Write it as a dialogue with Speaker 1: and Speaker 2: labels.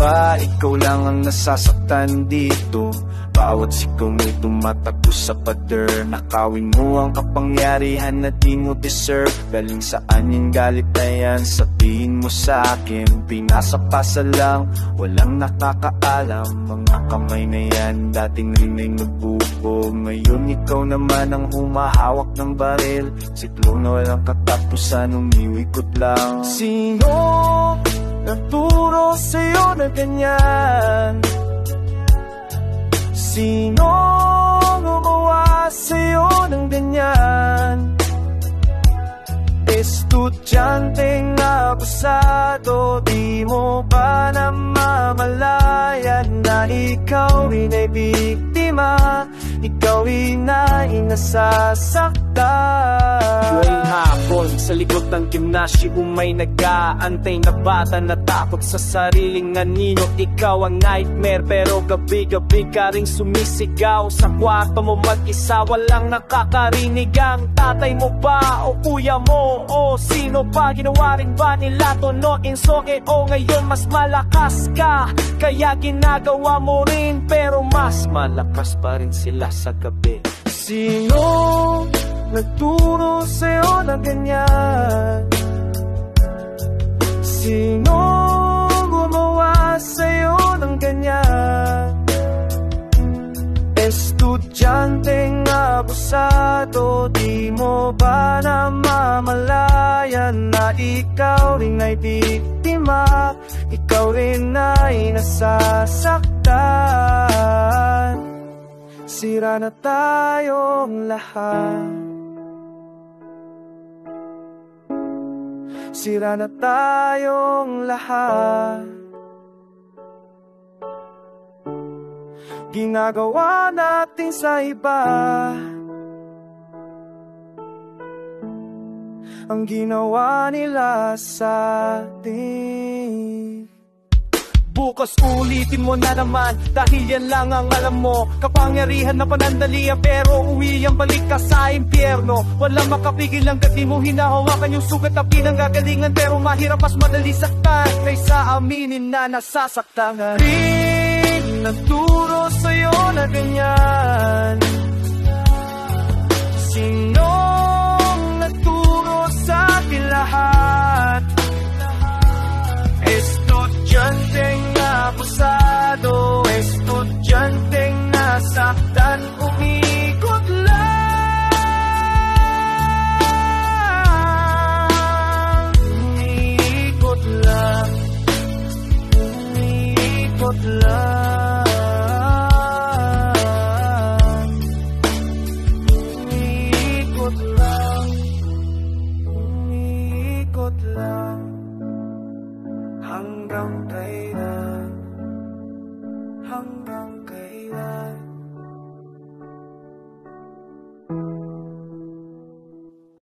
Speaker 1: ba? Ikaw lang ang nasasaktan dito. Bawat sigaw mo'y tumatagos sa pader. Nakawin mo ang kapangyarihan na di mo deserve. Galing saan yung galit na yan? Sabihin mo sa akin. Pinasa-pasa lang, walang nakakaalam. Mga kamay na yan, dating rin ay nagbubo. Ngayon ikaw naman ang humahawak ng baril. Siklo na walang katapusan, umiwikot lang. Sino nagturo sa'yo na ganyan? Sino gumawa sa'yo ng ganyan? Estudyanteng abusado, di mo ba namamalayan na ikaw rin ay biktima? Ikaw rin ay nasasaktan. Ngayong hapon, sa likod ng gimnasyo may nag-aantay na bata na takot sa sariling anino. Ikaw ang nightmare, pero gabi-gabi ka ring sumisigaw. Sa kwarto mo mag-isa, walang nakakarinig. Ang tatay mo ba o kuya mo o sino pa? Ginawa rin ba nila to no insoke o ngayon mas malakas ka? Kaya ginagawa mo rin, pero mas malakas pa rin sila sa gabi. Sino nagturo sa'yo na ganyan? Sino gumawa sa'yo ng ganyan? Estudyanteng abusado, di mo ba namamalayan na ikaw rin ay biktima? Ikaw rin ay nasasaktan. Sira na tayong lahat. Sira na tayong lahat. Ginagawa natin sa iba ang ginawa nila sa atin. Bukas ulitin mo na naman, dahil yan lang ang alam mo. Kapangyarihan na panandalian, pero uwi ang balik ka sa impyerno. Walang makapigil ang gati mo, hinahawakan yung sugat na pinanggagalingan. Pero mahirap mas madali saktan kaysa aminin na nasasaktan ka rin. Nagturo sa'yo na ganyan? Sinong nagturo sa atin lahat? Estudyanteng abusado, estudyanteng nasaktan, umikot lang. Umikot lang. Umikot lang. Umikot lang. Umikot lang. Hanggang kailan?